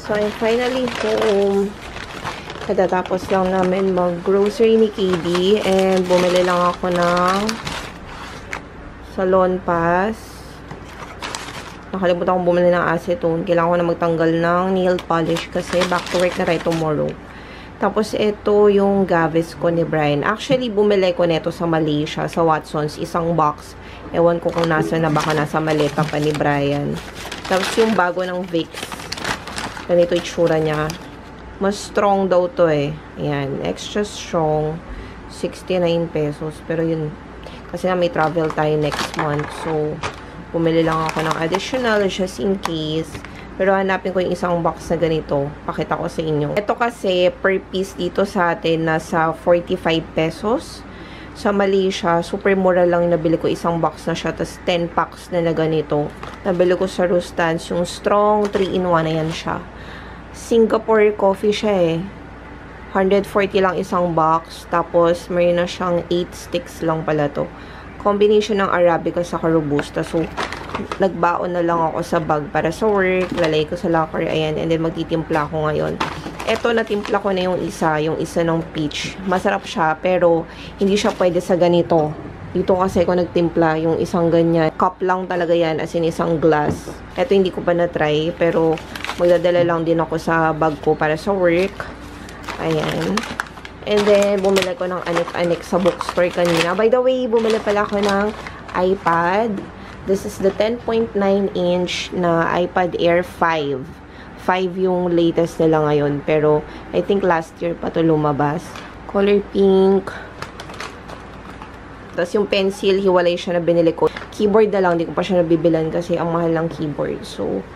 So, I'm finally home. Katatapos lang namin mag-grocery ni KD and bumili lang ako ng Salon Pass. Nakalimutan akong bumili ng acetone. Kailangan ko na magtanggal ng nail polish kasi back to work na tayo tomorrow. Tapos, ito yung Gavis ko ni Brian. Actually, bumili ko neto sa Malaysia, sa Watsons, isang box. Ewan ko kung nasa na, baka nasa maleta pa ni Brian. Tapos, yung bago ng Vicks. Ganito itsura niya. Mas strong daw to eh. Ayan. Extra strong. 69 pesos. Pero yun, kasi nga may travel tayo next month. So, bumili lang ako ng additional just in case. Pero hanapin ko yung isang box na ganito. Pakita ko sa inyo. Ito kasi, per piece dito sa atin, nasa 45 pesos. Sa Malaysia, super mura lang yung nabili ko. Isang box na siya. Tapos 10 packs na ganito. Nabili ko sa Rustans. Yung strong 3-in-1 na yan siya. Singapore coffee siya eh. 140 lang isang box. Tapos, mayroon na siyang 8 sticks lang pala to. Combination ng Arabica sa Robusta. So, nagbaon na lang ako sa bag para sa work. Lalay ko sa locker. Ayan. And then, magtitimpla ako ngayon. Eto, natimpla ko na yung isa ng peach. Masarap siya, pero hindi siya pwede sa ganito. Dito kasi ako nagtimpla, yung isang ganyan. Cup lang talaga yan, as in isang glass. Eto, hindi ko pa na-try, pero magdadala lang din ako sa bag ko para sa work. Ayan. And then, bumili ko ng anik-anik sa bookstore kanina. By the way, bumili pala ako ng iPad. This is the 10.9-inch na iPad Air 5. 5 yung latest nila ngayon. Pero, I think last year pa to lumabas. Color pink. Tapos yung pencil, hiwalay siya na binili ko. Keyboard na lang, hindi ko pa siya nabibilan kasi ang mahal ng keyboard. So,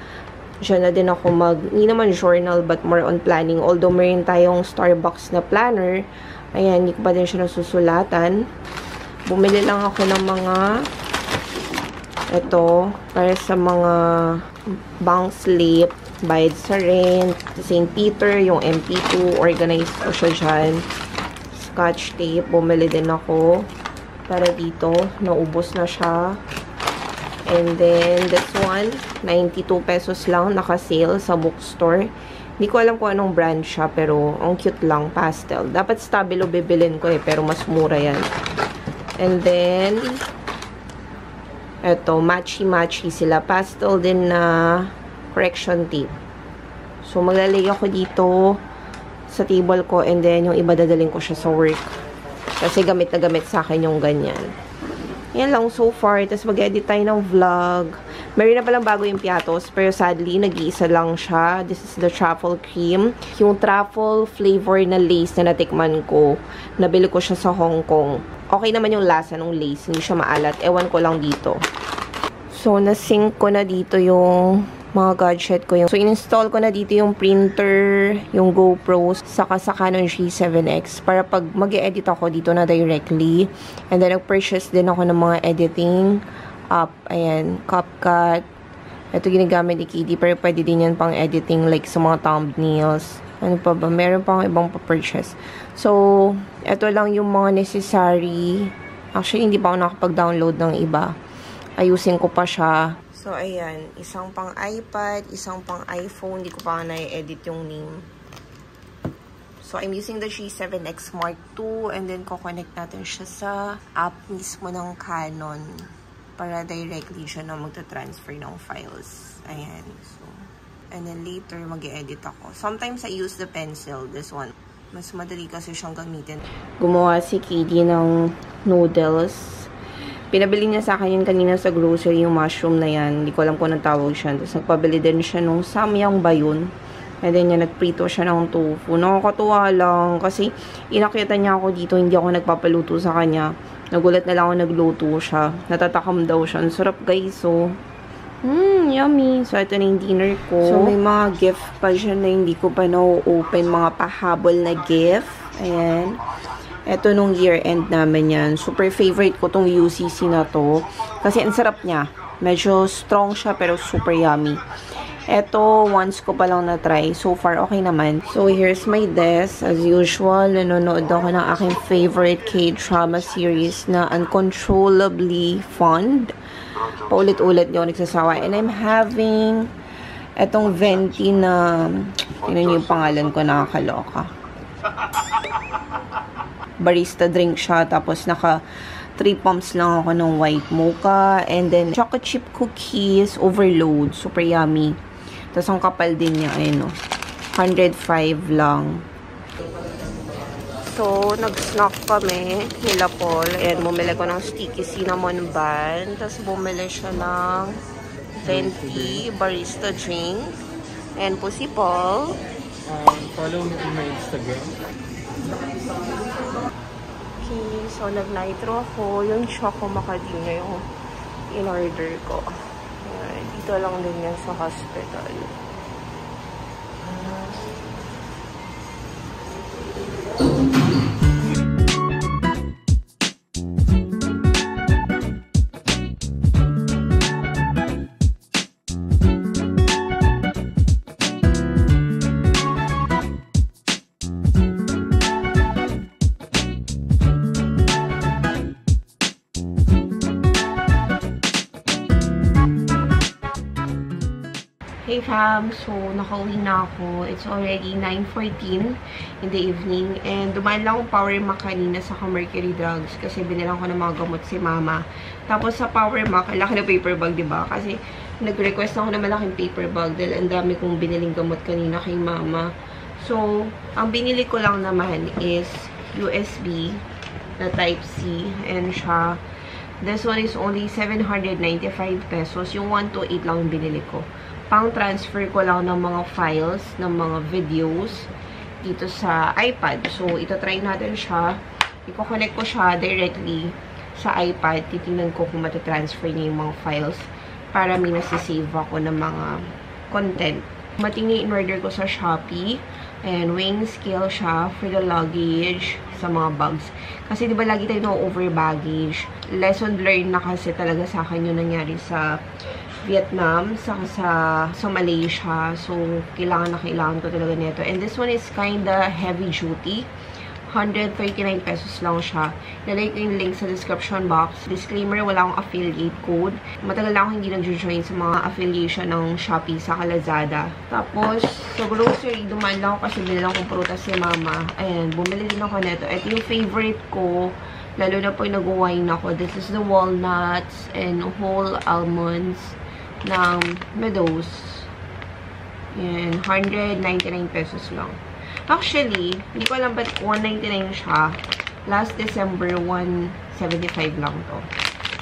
siya na din ako hindi naman journal, but more on planning. Although, meron tayong Starbucks na planner. Ayan, hindi ko pa din siya nasusulatan. Bumili lang ako ng mga ito, para sa mga bank slip, bayad sa rent, St. Peter, yung MP2, organized ko siya dyan. Scotch tape, bumili din ako para dito, naubos na siya. And then, this one, 92 pesos lang, naka-sale sa bookstore. Hindi ko alam kung anong brand siya, pero ang cute lang, pastel. Dapat Stabilo bibilin ko eh, pero mas mura yan. And then, eto, matchy-matchy sila. Pastel din na correction tape. So, maglalagay ako dito sa table ko and then yung iba dadaling ko siya sa work. Kasi gamit na gamit sa akin yung ganyan. Yan lang so far. Tapos mag-edit tayo ng vlog. Meron na palang bago yung piatos, pero sadly, nag-iisa lang siya. This is the truffle cream. Yung truffle flavor na lace na natikman ko, nabili ko siya sa Hong Kong. Okay naman yung lasa ng lace. Hindi siya maalat. Ewan ko lang dito. So, nasync ko na dito yung mga gadget ko. So, in-install ko na dito yung printer, yung GoPro, saka sa Canon G7X para pag mag-e-edit ako dito na directly. And then, nag-purchase din ako ng mga editing app. Ayan, CapCut. Ito ginagamit ni KD, pero pwede din yan pang editing like sa mga thumbnails. Ano pa ba? Meron pang ibang pa-purchase. So, ito lang yung mga necessary. Actually, hindi pa ako nakapag-download ng iba. Ayusin ko pa siya. So, ayan. Isang pang iPad, isang pang iPhone. Hindi ko pa na-edit yung name. So, I'm using the G7X Mark II. And then, ko-connect natin siya sa app mismo ng Canon. Para directly siya na magta-transfer ng files. Ayan. So, and then later, mag-edit ako. Sometimes, I use the pencil. This one. Mas madali kasi siyang gamitin. Gumawa si KD ng noodles. Pinabili niya sa akin yun kanina sa grocery, yung mushroom na yan. Hindi ko alam kung anong tawag siya. Tapos nagpabili din siya nung samyang ba yun. And then yan, nagprito siya ng tofu. Nakakatuwa lang. Kasi inakyatan niya ako dito, hindi ako nagpapaluto sa kanya. Nagulat na lang ako nagluto siya. Natatakam daw siya. Ang sarap guys, so. Yummy. So, ito na yung dinner ko. So, may mga gift pa siya na hindi ko pa na-open. Mga pahabol na gift. Ayan. Ito nung year-end namin yan. Super favorite ko tong UCC na to. Kasi ang sarap niya. Medyo strong siya pero super yummy. Ito, once ko pa lang na-try. So far, okay naman. So, here's my desk. As usual, nanonood ako ng aking favorite K-drama series na Uncontrollably Fond. Paulit-ulit yung nagsasawa. And I'm having Etong venti na, tingnan niyo yung pangalan ko, nakakaloka. Barista drink siya, tapos naka 3 pumps lang ako ng white mocha, and then chocolate chip cookies, overload, super yummy. Tapos ang kapal din niya, ayun o, 105 lang. So, nag-snack kami nila Paul. Ayan, bumili ko ng sticky cinnamon bun. Tapos, bumili siya ng venti barista drink. And po si Paul. Follow me on my Instagram. Okay, so nag-nitro ako. Yung choco macadamia yung in-order ko. Ayan, dito lang din yan sa hospital. Hey fam, so nakauwi na ako. It's already 9:14 in the evening. And dumaan lang akong Power Mac kanina sa Mercury Drugs kasi binilang ko ng mga gamot si mama. Tapos sa Power Mac, laki na paper bag, diba? Kasi nag-request ako ng malaking paper bag dahil ang dami kong biniling gamot kanina kay mama. So, ang binili ko lang naman is USB na Type-C. And siya, this one is only 795 pesos. Yung 128 lang yung binili ko. Pang-transfer ko lang ng mga files, ng mga videos dito sa iPad. So, ito try natin siya. I-connect ko siya directly sa iPad. Titingnan ko kung matatransfer niya yung mga files para may nasisave ako ng mga content. Matingin in-order ko sa Shopee. And weighing scale siya for the luggage sa mga bags. Kasi diba lagi tayo na-over baggage. Lesson learned na kasi talaga sa akin yung nangyari sa Vietnam, sa Malaysia. So, kailangan ko talaga nito. And this one is kinda heavy duty. 139 pesos lang siya. Nalagay ko yung link sa description box. Disclaimer, wala akong affiliate code. Matagal na akong hindi nag-join sa mga affiliation ng Shopee sa Lazada. Tapos, sa grocery, dumaan lang ako kasi binilang ko prutas si mama. Ayan, bumili din ako nito. Ito yung favorite ko. Lalo na po yung nag-wine ako. This is the walnuts and whole almonds ng Meadows. Yan, 199 pesos lang. Actually, hindi ko alam ba't 199 siya. Last December, 175 lang to.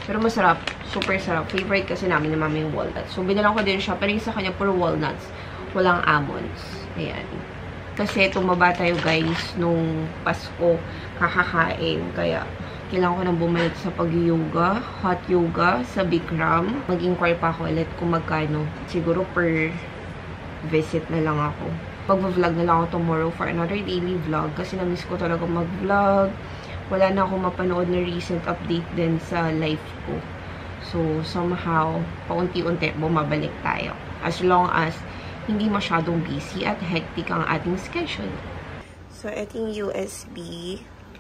Pero masarap. Super sarap. Favorite kasi namin na mami yung walnuts. So, binalang ko din siya. Pero yung sa kanya, puro walnuts. Walang almonds. Ayan. Kasi tumaba tayo, guys, nung Pasko kakakain. Kaya, kailangan ko nang bumalik sa pag-yoga, hot yoga, sa Bikram. Mag-inquire pa ako ulit kung magkano. Siguro per visit na lang ako. Mag-vlog na lang ako tomorrow for another daily vlog. Kasi na-miss ko talaga mag-vlog. Wala na akong mapanood na recent update din sa life ko. So, somehow, paunti-unti bumabalik tayo. As long as hindi masyadong busy at hectic ang ating schedule. So, eting USB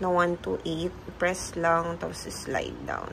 na 128, press lang, tapos slide down.